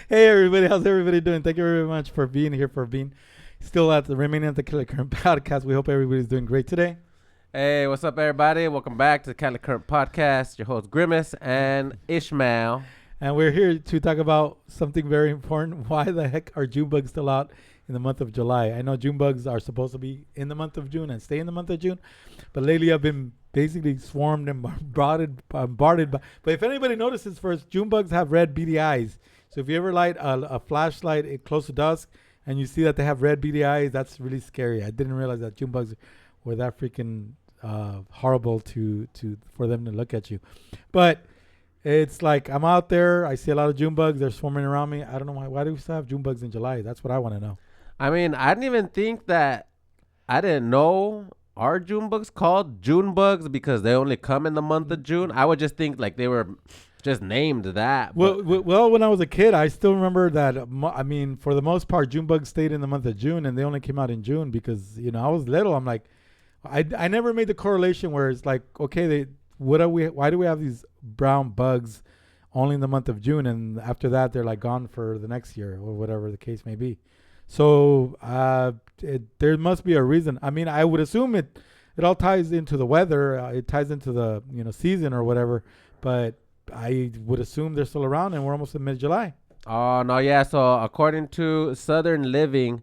Hey everybody, how's everybody doing? Thank you very much for being here, for being still remaining at the Cali Current Podcast. We hope everybody's doing great today. Hey, what's up, everybody? Welcome back to the Cali Current Podcast. Your host, Grimace and Ishmael. And we're here to talk about something very important. Why the heck are June bugs still out in the month of July? I know June bugs are supposed to be in the month of June and stay in the month of June, but lately I've been basically swarmed and bombarded by. But if anybody notices first, June bugs have red beady eyes. So if you ever light a flashlight close to dusk and you see that they have red beady eyes, that's really scary. I didn't realize that June bugs were that freaking horrible for them to look at you. But it's like I'm out there, I see a lot of June bugs, they're swarming around me. I don't know why do we still have June bugs in July? That's what I want to know. I mean, I didn't even think that. I didn't know are June bugs called June bugs because they only come in the month of June. I would just think like they were just named that. Well, when I was a kid, I still remember that. I mean, for the most part, June bugs stayed in the month of June, and they only came out in June because I was little. I'm like, I never made the correlation where it's like, okay, why do we have these brown bugs only in the month of June, and after that they're like gone for the next year or whatever the case may be. So there must be a reason. I mean, I would assume it all ties into the weather. It ties into the season or whatever, but I would assume they're still around, and we're almost in mid-July. Oh no, yeah. So according to Southern Living,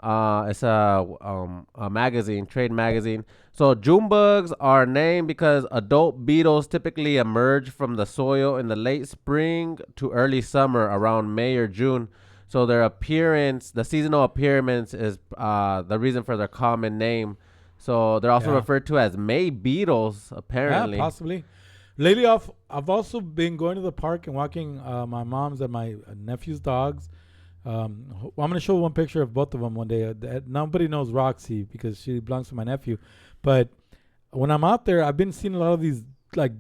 it's a magazine, trade magazine. So June bugs are named because adult beetles typically emerge from the soil in the late spring to early summer around May or June. So their appearance, the seasonal appearance, is the reason for their common name. So they're also referred to as May beetles, apparently. Yeah, possibly. Lately, I've also been going to the park and walking my mom's and my nephew's dogs. I'm going to show one picture of both of them one day. Nobody knows Roxy because she belongs to my nephew. But when I'm out there, I've been seeing a lot of these like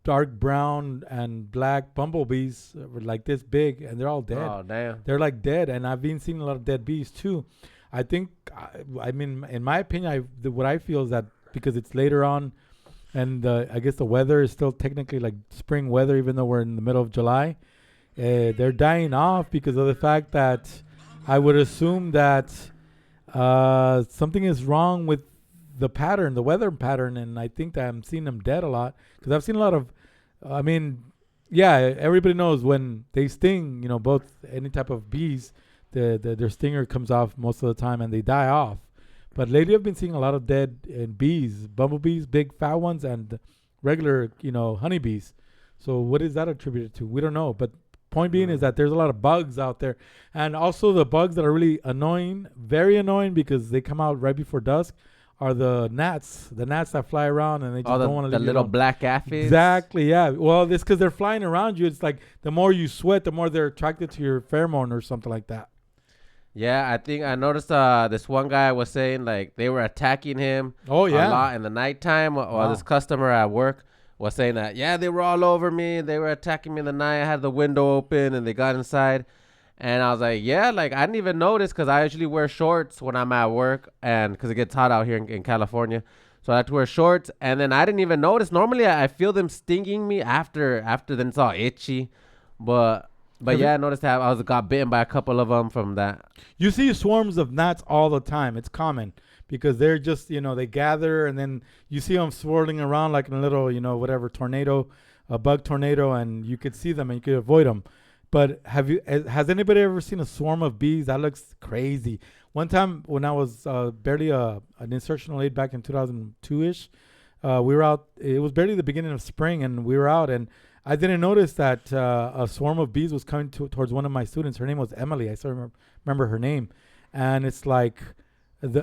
dark brown and black bumblebees like this big, and they're all dead. Oh, damn. They're like dead, and I've been seeing a lot of dead bees too. I think, I mean, in my opinion, what I feel is that because it's later on, and I guess the weather is still technically like spring weather, even though we're in the middle of July. They're dying off because of the fact that I would assume that something is wrong with the pattern, the weather pattern, and I think that I'm seeing them dead a lot because I've seen a lot of, everybody knows when they sting, both any type of bees, their stinger comes off most of the time and they die off. But lately I've been seeing a lot of dead bees, bumblebees, big fat ones, and regular, honeybees. So what is that attributed to? We don't know. But point being is that there's a lot of bugs out there. And also the bugs that are really annoying, very annoying because they come out right before dusk, are the gnats that fly around and they just don't want to leave the little black aphids. Exactly, yeah. Well, it's because they're flying around you. It's like the more you sweat, the more they're attracted to your pheromone or something like that. Yeah, I think I noticed this one guy was saying like they were attacking him a lot in the nighttime. Or this customer at work was saying that, they were all over me. They were attacking me in the night. I had the window open and they got inside. And I was like, I didn't even notice because I usually wear shorts when I'm at work and because it gets hot out here in California. So I had to wear shorts. And then I didn't even notice. Normally I feel them stinging me after then it's all itchy. But I noticed that I got bitten by a couple of them from that. You see swarms of gnats all the time. It's common because they're just, they gather and then you see them swirling around like in a little, whatever tornado, a bug tornado, and you could see them and you could avoid them. But has anybody ever seen a swarm of bees? That looks crazy. One time when I was barely an insertional aide back in 2002-ish, we were out. It was barely the beginning of spring and we were out and I didn't notice that a swarm of bees was coming towards one of my students. Her name was Emily. I still remember her name. And it's like,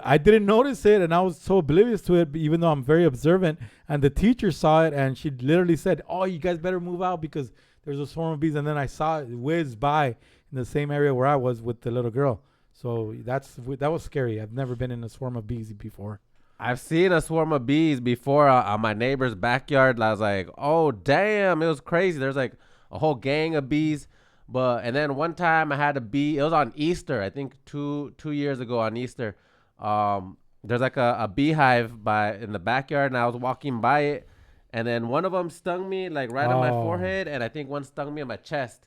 I didn't notice it, and I was so oblivious to it, even though I'm very observant. And the teacher saw it, and she literally said, "Oh, you guys better move out because there's a swarm of bees." And then I saw it whiz by in the same area where I was with the little girl. So that was scary. I've never been in a swarm of bees before. I've seen a swarm of bees before on my neighbor's backyard. I was like, oh, damn. It was crazy. There's like a whole gang of bees. And then one time I had a bee. It was on Easter, I think 2 years ago on Easter. There's like a beehive in the backyard, and I was walking by it. And then one of them stung me like right on my forehead. And I think one stung me on my chest.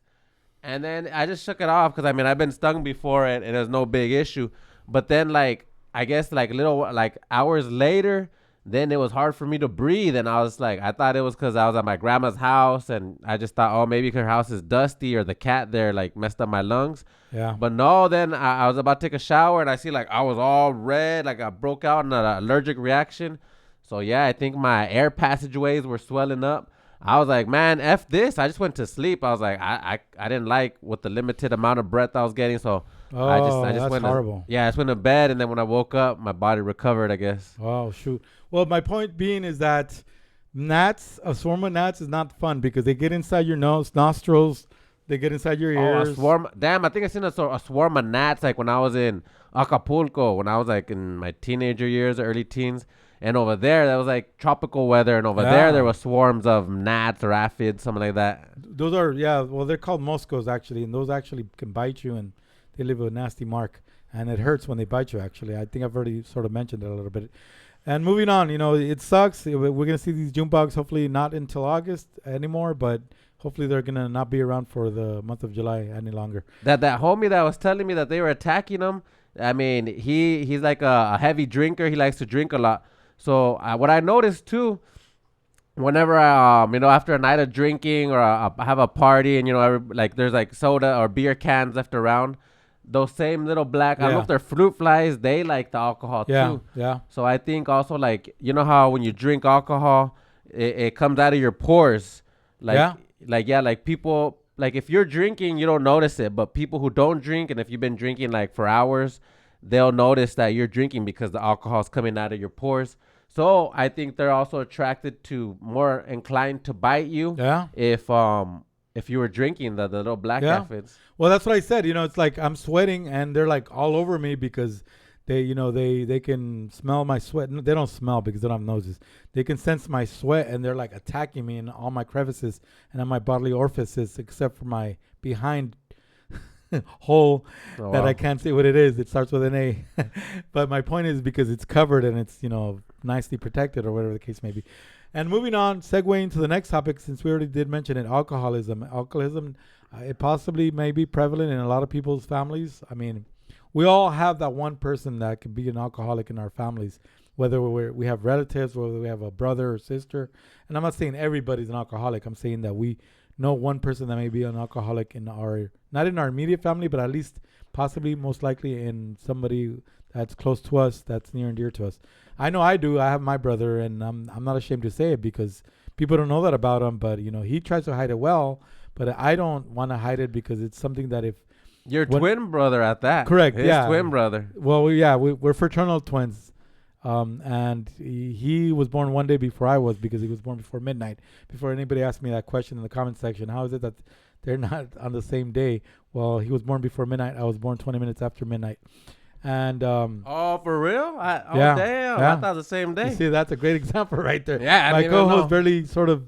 And then I just shook it off because, I mean, I've been stung before and there's no big issue. But then, like, I guess, like, hours later, then it was hard for me to breathe. And I was like, I thought it was because I was at my grandma's house. And I just thought, oh, maybe her house is dusty or the cat there, like, messed up my lungs. Yeah. But no, then I was about to take a shower and I see, like, I was all red. Like, I broke out in an allergic reaction. So, yeah, I think my air passageways were swelling up. I was like, man, F this. I just went to sleep. I was like, I didn't like with the limited amount of breath I was getting. So I just went horrible. I just went to bed. And then when I woke up, my body recovered, I guess. Oh, shoot. Well, my point being is that a swarm of gnats is not fun because they get inside your nostrils. They get inside your ears. A swarm. Damn, I think I seen a swarm of gnats like when I was in Acapulco, when I was like in my teenager years, early teens. And over there, that was like tropical weather. And over there were swarms of gnats or aphids, something like that. Those are, well, they're called mosquitoes, actually. And those actually can bite you, and they leave a nasty mark. And it hurts when they bite you, actually. I think I've already sort of mentioned it a little bit. And moving on, it sucks. We're going to see these June bugs, hopefully not until August anymore. But hopefully they're going to not be around for the month of July any longer. That homie that was telling me that they were attacking him, I mean, he's like a heavy drinker. He likes to drink a lot. So what I noticed too, whenever after a night of drinking or I have a party and like there's like soda or beer cans left around, those same little black, I don't know if they're fruit flies, they like the alcohol too. Yeah. So I think also, like, you know how when you drink alcohol, it comes out of your pores. Like people, like if you're drinking, you don't notice it, but people who don't drink, and if you've been drinking like for hours, they'll notice that you're drinking because the alcohol is coming out of your pores. So I think they're also attracted to, more inclined to bite you. Yeah. If you were drinking the little black aphids. Well, that's what I said. It's like I'm sweating and they're like all over me because they can smell my sweat. They don't smell because they don't have noses. They can sense my sweat and they're like attacking me in all my crevices and on my bodily orifices, except for my behind hole that I can't see what it is. It starts with an A. But my point is because it's covered and it's, nicely protected or whatever the case may be. And moving on, segueing to the next topic, since we already did mention it, alcoholism. Alcoholism, it possibly may be prevalent in a lot of people's families. I mean, we all have that one person that could be an alcoholic in our families, whether we have relatives, whether we have a brother or sister. And I'm not saying everybody's an alcoholic. I'm saying that we know one person that may be an alcoholic not in our immediate family, but at least possibly most likely in somebody that's close to us, that's near and dear to us. I know I do. I have my brother, and I'm not ashamed to say it because people don't know that about him. But he tries to hide it well. But I don't want to hide it because it's something that if your twin brother at that, correct, his twin brother. Well, we're fraternal twins, and he was born one day before I was because he was born before midnight. Before anybody asked me that question in the comment section, how is it that they're not on the same day? Well, he was born before midnight. I was born 20 minutes after midnight. And for real? Damn! I thought the same day. You see, that's a great example right there. Yeah, my co-host barely sort of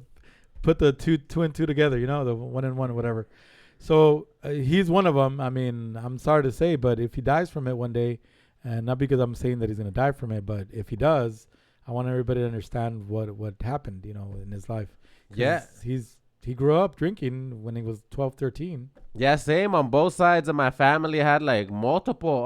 put the two and two together. The one and one, whatever. So he's one of them. I mean, I'm sorry to say, but if he dies from it one day, and not because I'm saying that he's going to die from it, but if he does, I want everybody to understand what happened, in his life. Yeah, he grew up drinking when he was 12, 13. Yeah, same on both sides of my family. I had like multiple,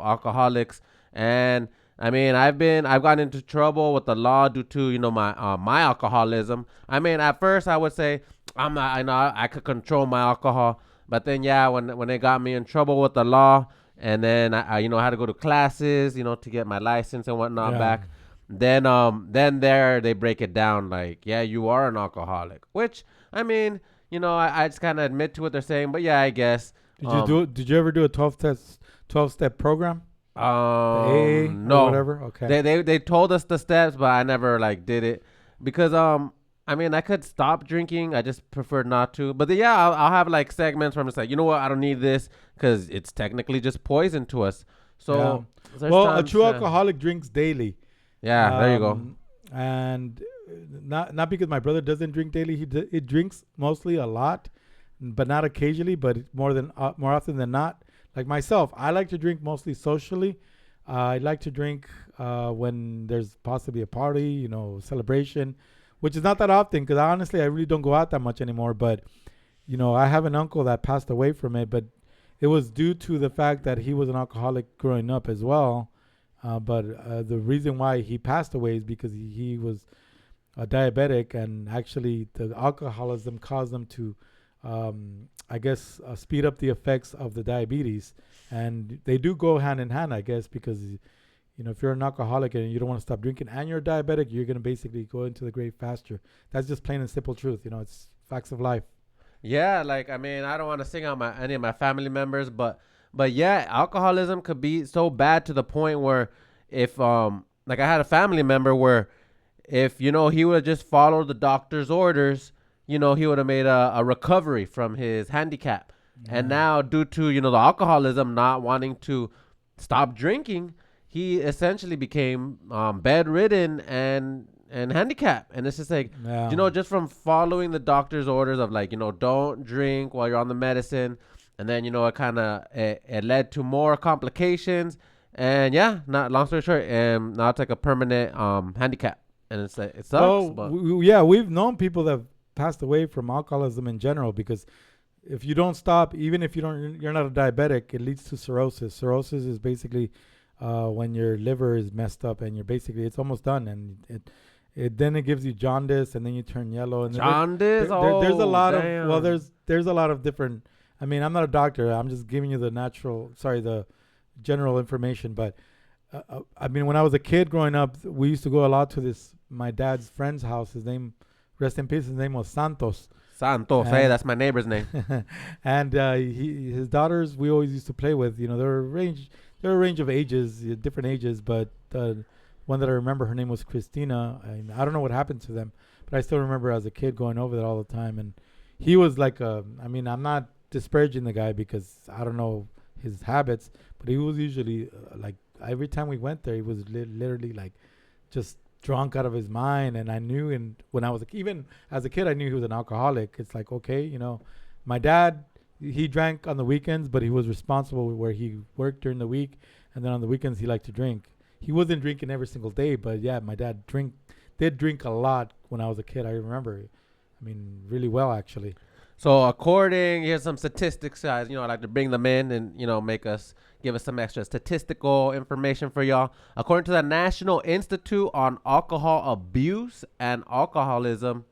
alcoholics. And I mean, I've gotten into trouble with the law due to, my alcoholism. I mean, at first I would say I could control my alcohol. But then, when they got me in trouble with the law, and then I had to go to classes, to get my license and whatnot back. Then there they break it down like, yeah, you are an alcoholic, which, I mean, I just kind of admit to what they're saying, but yeah, I guess. Did you ever do a 12-step program? No. Whatever. Okay. They told us the steps, but I never did it because I mean, I could stop drinking. I just prefer not to. But I'll have segments where I'm just like, you know what? I don't need this because it's technically just poison to us. So, a true alcoholic drinks daily. Yeah, there you go. And not because my brother doesn't drink daily. He drinks mostly a lot, but not occasionally, but more often than not. Like myself, I like to drink mostly socially. I like to drink when there's possibly a party, celebration, which is not that often because honestly, I really don't go out that much anymore. But I have an uncle that passed away from it, but it was due to the fact that he was an alcoholic growing up as well. But the reason why he passed away is because he was a diabetic, and actually the alcoholism caused them to, I guess, speed up the effects of the diabetes. And they do go hand in hand, I guess, because, if you're an alcoholic and you don't want to stop drinking and you're diabetic, you're going to basically go into the grave faster. That's just plain and simple truth. It's facts of life. Yeah, I don't want to sing out any of my family members, but yeah, alcoholism could be so bad to the point where if I had a family member where if he would have just followed the doctor's orders, he would have made a recovery from his handicap. Yeah. And now due to the alcoholism, not wanting to stop drinking, he essentially became bedridden and handicapped. And it's just like, just from following the doctor's orders of don't drink while you're on the medicine. And then, it led to more complications. And not long story short, now it's like a permanent handicap. And it's like, it sucks. We've known people that have passed away from alcoholism in general, because if you don't stop, even if you're not a diabetic, it leads to cirrhosis. Cirrhosis is basically when your liver is messed up and it's almost done, and then it gives you jaundice, and then you turn yellow. And jaundice. There's a lot of there's a lot of different. I mean, I'm not a doctor. I'm just giving you the general information. But when I was a kid growing up, we used to go a lot to my dad's friend's house. His name, rest in peace, his name was Santos. Hey, that's my neighbor's name. And his daughters, we always used to play with. There were a range of ages, different ages, but one that I remember, her name was Christina. I don't know what happened to them, but I still remember as a kid going over there all the time. And he was like I'm not disparaging the guy because I don't know his habits, but he was usually every time we went there, he was literally just drunk out of his mind. And I knew, when I was even as a kid, I knew he was an alcoholic. It's like, okay, my dad, he drank on the weekends, but he was responsible where he worked during the week, and then on the weekends he liked to drink. He wasn't drinking every single day, but yeah, my dad did drink a lot when I was a kid. I remember, really well actually. So here's some statistics, guys. I like to bring them in and give us some extra statistical information for y'all. According to the National Institute on Alcohol Abuse and Alcoholism,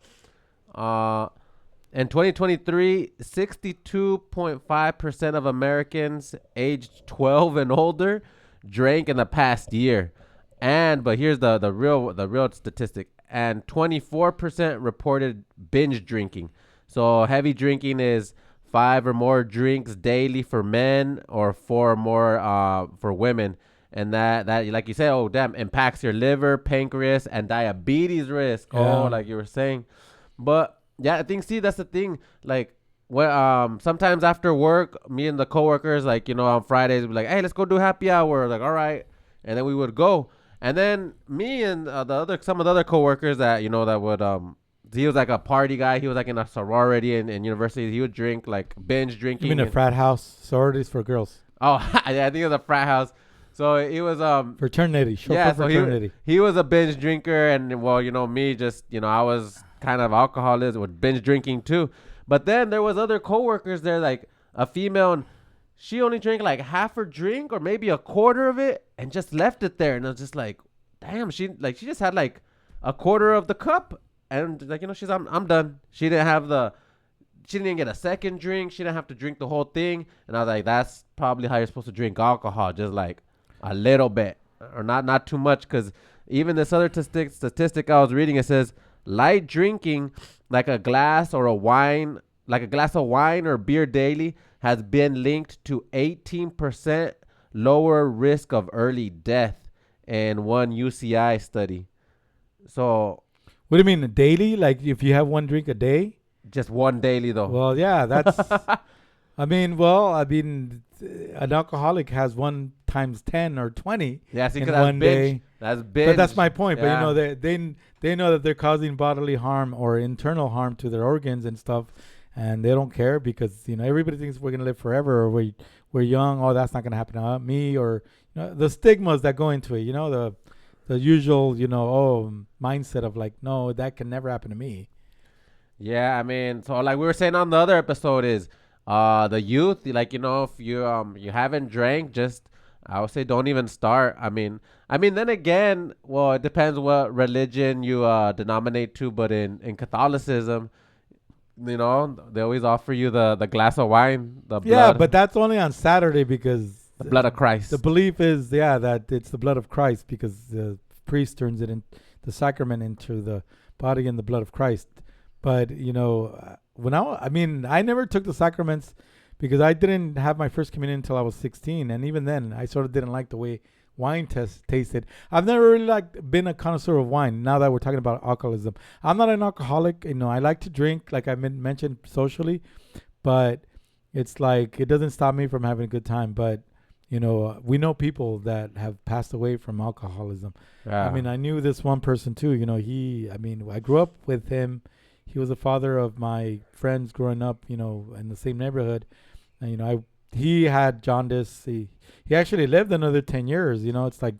in 2023, 62.5% of Americans aged 12 and older drank in the past year. But here's the real statistic. And 24% reported binge drinking. So heavy drinking is 5 or more drinks daily for men, or 4 or more for women. And that like you said, impacts your liver, pancreas, and diabetes risk. Yeah. Like you were saying. But yeah, I think, that's the thing. Sometimes after work, me and the coworkers, on Fridays, we'd be like, hey, let's go do happy hour. Like, all right. And then we would go. And then me and some of the other coworkers that, that would, he was like a party guy. He was like in a sorority in university. He would drink, binge drinking. You mean a frat house? Sororities for girls. Oh, yeah, I think it was a frat house. So it was fraternity. Fraternity. He was a binge drinker, and me just I was kind of alcoholism with binge drinking too. But then there was other coworkers there, like a female, and she only drank half her drink or maybe a quarter of it and just left it there. And I was just like, damn, she just had a quarter of the cup, and she's I'm done. She didn't get a second drink. She didn't have to drink the whole thing. And I was like, that's probably how you're supposed to drink alcohol, just a little bit, or not too much. Because even this other statistic I was reading, it says light drinking, like a glass of wine or beer daily, has been linked to 18% lower risk of early death in one UCI study. So, what do you mean daily? Like if you have one drink a day? Just one daily though. Well, yeah, that's. an alcoholic has 1 times 10 or 20. Yeah, see, in one day. That's binge. But that's my point. Yeah. But they know that they're causing bodily harm or internal harm to their organs and stuff, and they don't care because everybody thinks we're gonna live forever, or we're young. Oh, that's not gonna happen to me, or the stigmas that go into it. The usual mindset of no, that can never happen to me. Yeah, I mean, so like we were saying on the other episode is the youth, like, if you haven't drank, just I would say don't even start. I mean then again, well, it depends what religion you denominate to, but in Catholicism, they always offer you the glass of wine, the Yeah, blood, but that's only on Saturday because the blood of Christ. the belief is, that it's the blood of Christ because the priest turns it in the sacrament into the body and the blood of Christ. But I never took the sacraments because I didn't have my first communion until I was 16, and even then, I sort of didn't like the way wine tasted. I've never really been a connoisseur of wine. Now that we're talking about alcoholism, I'm not an alcoholic. I like to drink, like I mentioned, socially, but it's like it doesn't stop me from having a good time. But we know people that have passed away from alcoholism. Yeah. I knew this one person too. I grew up with him. He was the father of my friends growing up, in the same neighborhood. And, he had jaundice. He actually lived another 10 years. It's like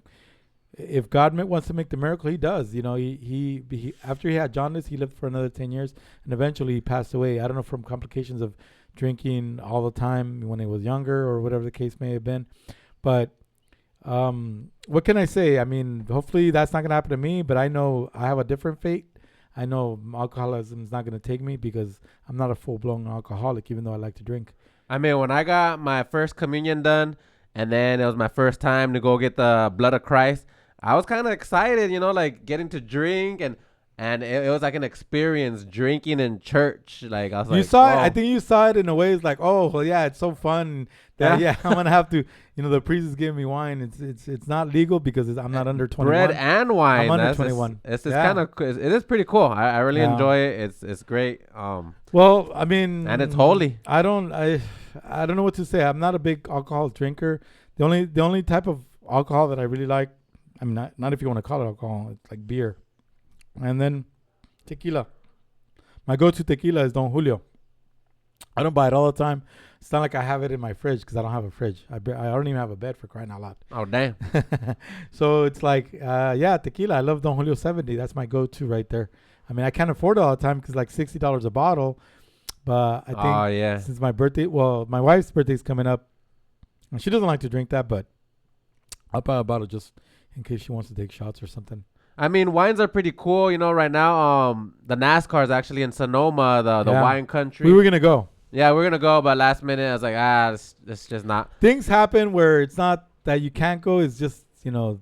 if God wants to make the miracle, he does. He after he had jaundice, he lived for another 10 years. And eventually he passed away. I don't know, from complications of drinking all the time when he was younger or whatever the case may have been. But what can I say? Hopefully that's not going to happen to me. But I know I have a different fate. I know alcoholism is not going to take me because I'm not a full-blown alcoholic, even though I like to drink. When I got my first communion done, and then it was my first time to go get the blood of Christ, I was kind of excited, like getting to drink, and it was like an experience drinking in church. Like I was I think you saw it in a way. It's like, oh, well, yeah, it's so fun. I'm gonna have to. The priest is giving me wine. It's not legal because I'm not under 21. Bread and wine. I'm under 21. It's kind of. It is pretty cool. I really enjoy it. It's great. Well, and it's holy. I don't know what to say. I'm not a big alcohol drinker. The only type of alcohol that I really like, not if you want to call it alcohol, it's like beer. And then tequila. My go-to tequila is Don Julio. I don't buy it all the time. It's not like I have it in my fridge because I don't have a fridge. I don't even have a bed, for crying out loud. Oh, damn. So it's like, tequila. I love Don Julio 70. That's my go-to right there. I can't afford it all the time because like $60 a bottle. But I think since my wife's birthday is coming up, and she doesn't like to drink that, but I'll buy a bottle just in case she wants to take shots or something. Wines are pretty cool. Right now, the NASCAR is actually in Sonoma, the wine country. We were going to go. Yeah, we're going to go, but last minute, I was like, it's just not. Things happen where it's not that you can't go. It's just,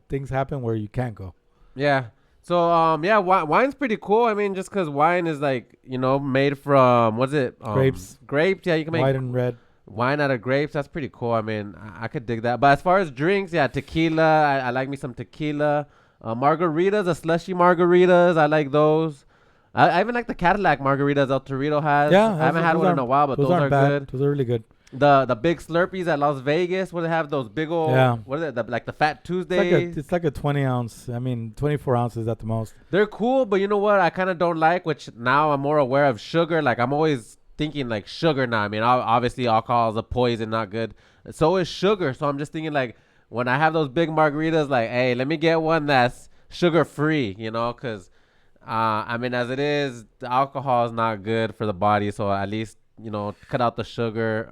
things happen where you can't go. Yeah. So, wine's pretty cool. Just because wine is like, made from, what's it? Grapes. Grapes, yeah, you can make white and red. Wine out of grapes, that's pretty cool. I could dig that. But as far as drinks, tequila. I like me some tequila. Margaritas, the slushy margaritas, I like those. I even like the Cadillac margaritas El Torito has. Yeah, I haven't had one in a while, but those are good. Those are really good. The big Slurpees at Las Vegas, where they have those big old, what is it, like the Fat Tuesdays? It's like a 20 ounce. 24 ounces at the most. They're cool, but you know what I kind of don't like, which now I'm more aware of sugar. Like I'm always thinking like sugar now. Obviously alcohol is a poison, not good. So is sugar. So I'm just thinking like when I have those big margaritas, like, hey, let me get one that's sugar free, because as it is, the alcohol is not good for the body. So at least, cut out the sugar.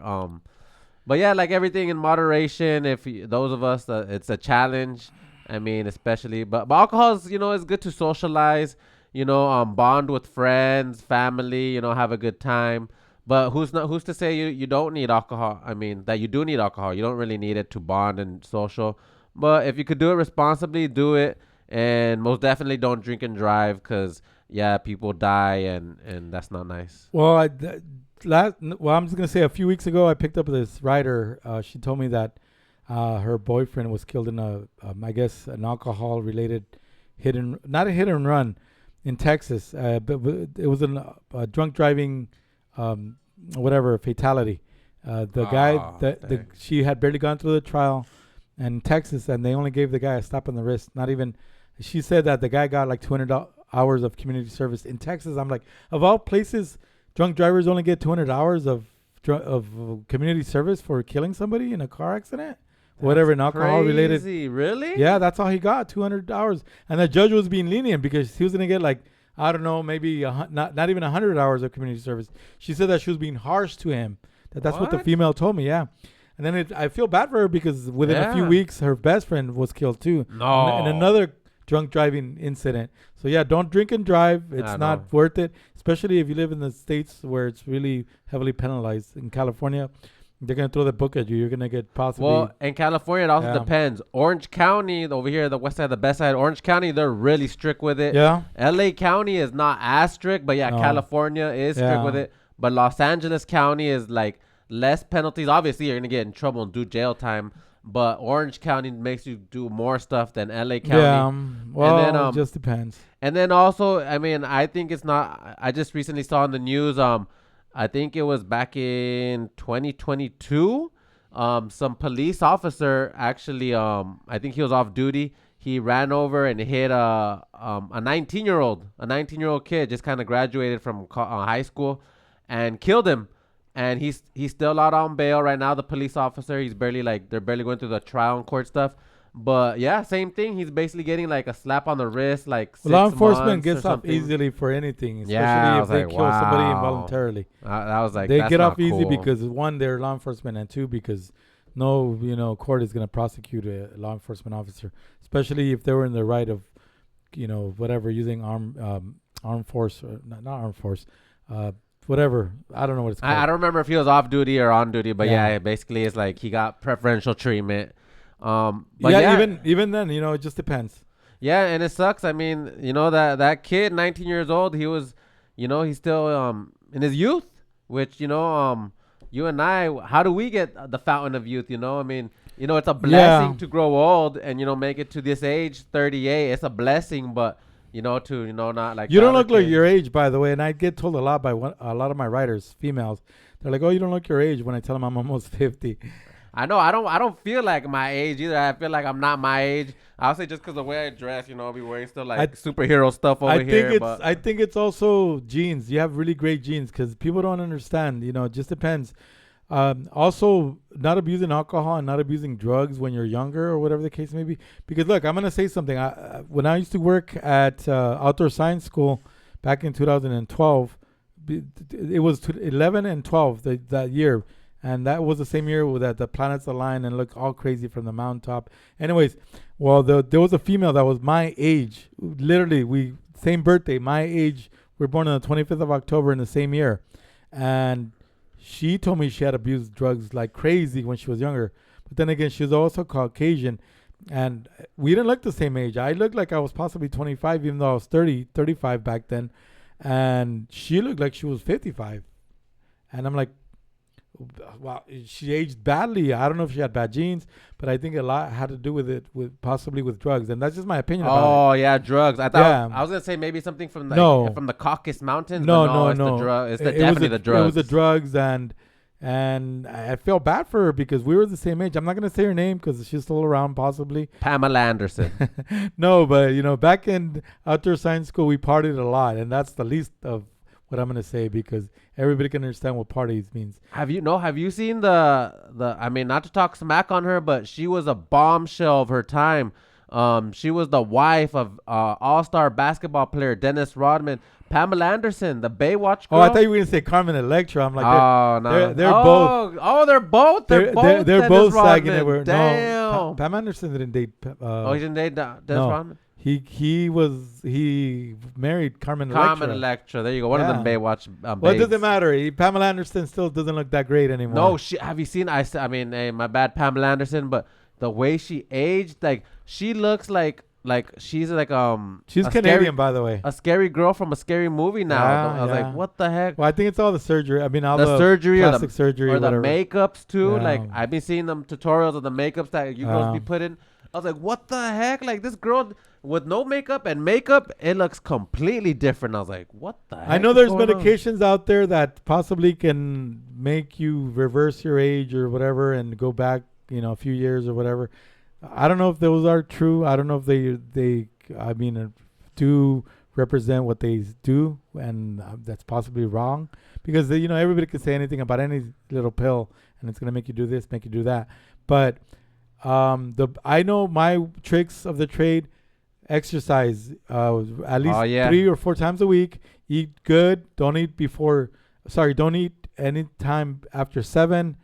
But yeah, like everything in moderation. If those of us, it's a challenge. Especially, but alcohol is, is good to socialize, bond with friends, family, have a good time. But who's to say you don't need alcohol? That you do need alcohol. You don't really need it to bond and social. But if you could do it responsibly, do it. And most definitely don't drink and drive because, people die and that's not nice. Well, I'm just going to say a few weeks ago, I picked up this writer. She told me that her boyfriend was killed in I guess, an alcohol-related not a hit and run in Texas, but it was a drunk driving, fatality. She had barely gone through the trial in Texas, and they only gave the guy a slap on the wrist. Not even. She said that the guy got like 200 hours of community service in Texas. I'm like, of all places, drunk drivers only get 200 hours of community service for killing somebody in a car accident, whatever, an alcohol related. Really? Yeah, that's all he got, 200 hours. And the judge was being lenient because he was gonna get like I don't know, maybe not even 100 hours of community service. She said that she was being harsh to him. That's what the female told me. Yeah. And then I feel bad for her because within a few weeks, her best friend was killed too. No. In another drunk driving incident. So yeah, don't drink and drive. It's not worth it, especially if you live in the states where it's really heavily penalized. In California, they're going to throw the book at you. You're going to get possibly... Well, in California, it also depends. Orange County, over here, the west side, the best side, Orange County, they're really strict with it. Yeah. LA County is not as strict, but California is strict with it. But Los Angeles County is like less penalties. Obviously, you're going to get in trouble and do jail time. But Orange County makes you do more stuff than LA County. Yeah. Well, and then, it just depends. And then also, I mean, I think it's not... I just recently saw in the news... I think it was back in 2022. Some police officer actually, I think he was off duty. He ran over and hit a 19-year-old kid, just kind of graduated from high school, and killed him. And he's still out on bail right now. The police officer, they're barely going through the trial and court stuff. But yeah, same thing. He's basically getting like a slap on the wrist, like 6 law enforcement months gets off easily for anything, especially if they kill somebody involuntarily. I was like, they get off cool. easy because one, they're law enforcement, and two, because no, court is going to prosecute a law enforcement officer, especially if they were in the right of, whatever, using armed force, or not armed force, whatever. I don't know what it's called. I don't remember if he was off duty or on duty, but basically it's like he got preferential treatment. But even then, it just depends. Yeah, and it sucks. I mean, that kid, 19 years old, he was, he's still in his youth, which, you and I, how do we get the fountain of youth? I mean, it's a blessing to grow old and, make it to this age, 38. It's a blessing, but, not like... You don't look like your age, by the way, and I get told a lot by a lot of my writers, females. They're like, oh, you don't look your age when I tell them I'm almost 50. I know. I don't feel like my age either. I feel like I'm not my age. I'll say just because the way I dress, I'll be wearing still like superhero stuff over here. I think it's also genes. You have really great genes because people don't understand. It just depends. Also, not abusing alcohol and not abusing drugs when you're younger or whatever the case may be. Because look, I'm gonna say something. When I used to work at outdoor science school back in 2012, it was 11 and 12 that year. And that was the same year that the planets aligned and looked all crazy from the mountaintop. Anyways, well, there was a female that was my age. Literally, same birthday, my age. We were born on the 25th of October in the same year. And she told me she had abused drugs like crazy when she was younger. But then again, she was also Caucasian. And we didn't look the same age. I looked like I was possibly 25, even though I was 35 back then. And she looked like she was 55. And I'm like, well, she aged badly. I don't know if she had bad genes, but I think a lot had to do with possibly with drugs, and that's just my opinion about it. Oh yeah, drugs. I thought I was gonna say maybe something from the Caucasus Mountains. No, it's the drug. It's definitely the drugs. It was the drugs, and I felt bad for her because we were the same age. I'm not gonna say her name because she's still around, possibly. Pamela Anderson. No, but back in outdoor science school, we partied a lot, and that's the least of what I'm gonna say because everybody can understand what parties means. Have you seen the I mean, not to talk smack on her, but she was a bombshell of her time. She was the wife of all-star basketball player Dennis Rodman. Pamela Anderson, the Baywatch girl. Oh, I thought you were gonna say Carmen Electra. I'm like, they're both. Oh, they're both. They're both sagging. Damn. No, Pam Anderson didn't date. He didn't date Dennis Rodman. He married Carmen Electra. Carmen Electra. There you go. One of them Baywatch. Well, it doesn't matter. Pamela Anderson still doesn't look that great anymore. No, have you seen? I mean, hey, my bad, Pamela Anderson, but the way she aged, like she looks like she's like she's Canadian, by the way. A scary girl from a scary movie now. I was like, what the heck? Well, I think it's all the surgery. I mean, all the surgery, plastic surgery, or the whatever. Makeups too. Yeah. Like I've been seeing them tutorials of the makeups that you girls be putting. I was like, what the heck? Like this girl with no makeup and makeup, it looks completely different. I was like, what the heck? I know there's medications out there that possibly can make you reverse your age or whatever and go back, a few years or whatever. I don't know if those are true. I don't know if they do represent what they do, and that's possibly wrong because everybody can say anything about any little pill, and it's gonna make you do this, make you do that. But I know my tricks of the trade, exercise at least 3 or 4 times a week. Eat good. Don't eat don't eat any time after 7.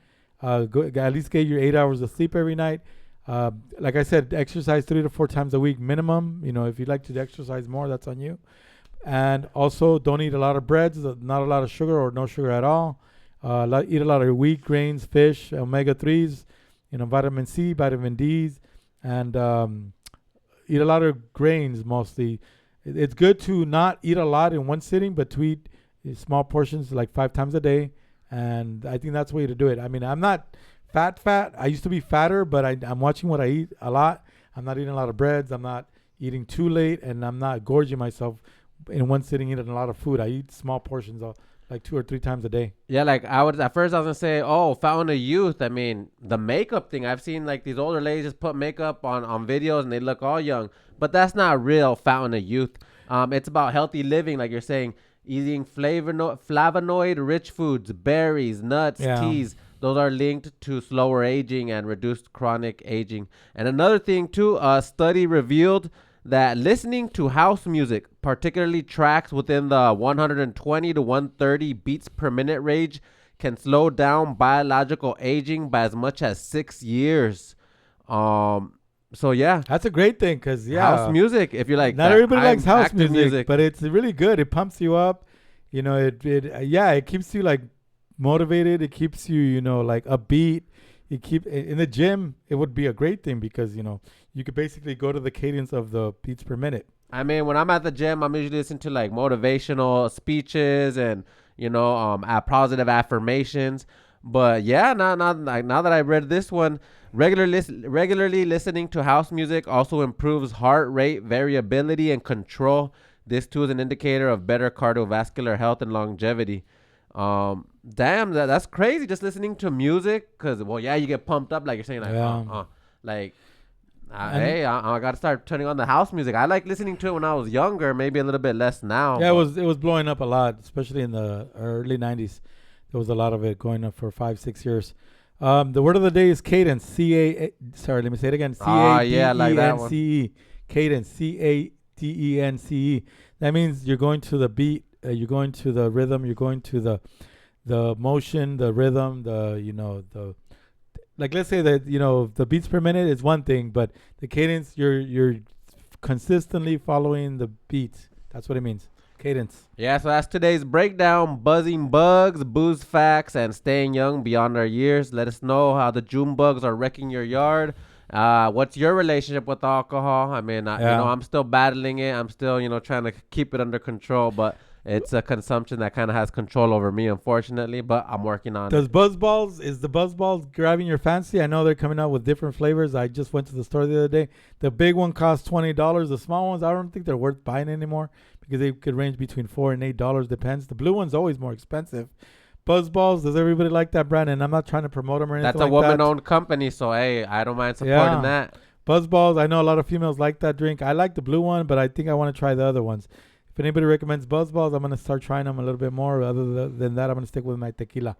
At least get your 8 hours of sleep every night. Like I said, exercise 3 to 4 times a week minimum. If you'd like to exercise more, that's on you. And also, don't eat a lot of breads, not a lot of sugar or no sugar at all. Eat a lot of wheat, grains, fish, omega-3s, vitamin C, vitamin Ds, and eat a lot of grains mostly. It's good to not eat a lot in one sitting, but to eat small portions like 5 times a day. And I think that's the way to do it. I mean, I'm not fat. I used to be fatter, but I'm watching what I eat a lot. I'm not eating a lot of breads. I'm not eating too late, and I'm not gorging myself in one sitting eating a lot of food. I eat small portions like 2 or 3 times a day. Yeah, like at first I was gonna say, fountain of youth. I mean, the makeup thing. I've seen like these older ladies just put makeup on videos and they look all young, but that's not real fountain of youth. It's about healthy living, like you're saying, eating flavonoid-rich foods, berries, nuts, teas. Those are linked to slower aging and reduced chronic aging. And another thing too, a study revealed that listening to house music, particularly tracks within the 120 to 130 beats per minute range, can slow down biological aging by as much as 6 years. So yeah, that's a great thing because house music. If you like, not everybody likes house music, but it's really good. It pumps you up. It keeps you like motivated. It keeps you, like upbeat. In the gym. It would be a great thing because you could basically go to the cadence of the beats per minute. I mean, when I'm at the gym, I'm usually listening to like motivational speeches and positive affirmations. But yeah, now that I read this one, regularly listening to house music also improves heart rate variability and control. This too is an indicator of better cardiovascular health and longevity. Damn, that's crazy. Just listening to music, because you get pumped up, like you're saying, like, hey, I gotta start turning on the house music. I like listening to it when I was younger, maybe a little bit less now. Yeah, it was blowing up a lot, especially in the early 90s. There was a lot of it going up for 5-6 years. The word of the day is cadence. Sorry, let me say it again. C-A-D-E-N-C-E. Cadence. C-A-D-E-N-C-E. That means you're going to the beat. You're going to the rhythm. You're going to the motion, the rhythm, like let's say that the beats per minute is one thing, but the cadence you're consistently following the beats. That's what it means. Cadence. Yeah, so that's today's breakdown. Buzzing bugs, booze facts, and staying young beyond our years. Let us know how the June bugs are wrecking your yard. What's your relationship with alcohol? I mean, I'm still battling it. I'm still, trying to keep it under control, but it's a consumption that kind of has control over me, unfortunately, but I'm working on it. Is the Buzzballs grabbing your fancy? I know they're coming out with different flavors. I just went to the store the other day. The big one costs $20. The small ones, I don't think they're worth buying anymore because they could range between $4 and $8, depends. The blue one's always more expensive. Buzzballs, does everybody like that brand? And I'm not trying to promote them or anything. That's a woman-owned company, so hey, I don't mind supporting that. Buzzballs, I know a lot of females like that drink. I like the blue one, but I think I want to try the other ones. If anybody recommends Buzzballs, I'm going to start trying them a little bit more. Other than that, I'm going to stick with my tequila.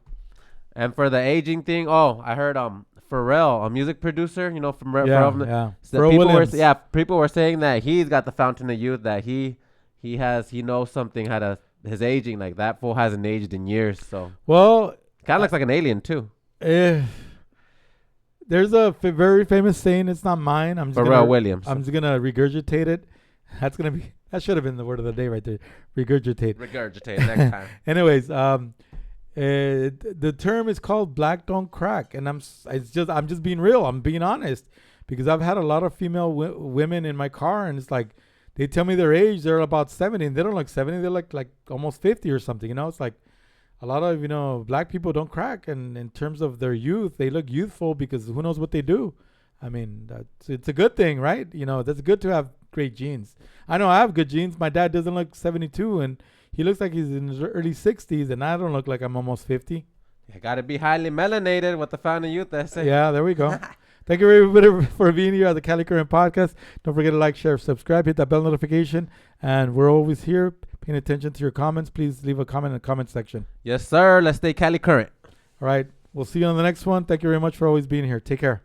And for the aging thing, I heard Pharrell, a music producer, from Pharrell Williams. People were saying that he's got the fountain of youth, that he knows something his aging, like that fool hasn't aged in years. So kind of looks like an alien too. There's a very famous saying. It's not mine. Pharrell Williams. I'm just gonna regurgitate it. That should have been the word of the day right there. Regurgitate next time. Anyways, the term is called black don't crack, and I'm just being real. I'm being honest because I've had a lot of female women in my car, and it's like they tell me their age. They're about 70, and they don't look 70. They look like almost 50 or something. It's like a lot of black people don't crack, and in terms of their youth, they look youthful because who knows what they do. I mean, it's a good thing, right? That's good to have great genes. I know I have good genes. My dad doesn't look 72, and he looks like he's in his early 60s, and I don't look like I'm almost 50. You got to be highly melanated with the fountain of youth. Yeah, there we go. Thank you everybody for being here at the Cali Current Podcast. Don't forget to like, share, subscribe, hit that bell notification, and we're always here paying attention to your comments. Please leave a comment in the comment section. Yes, sir. Let's stay Cali Current. All right. We'll see you on the next one. Thank you very much for always being here. Take care.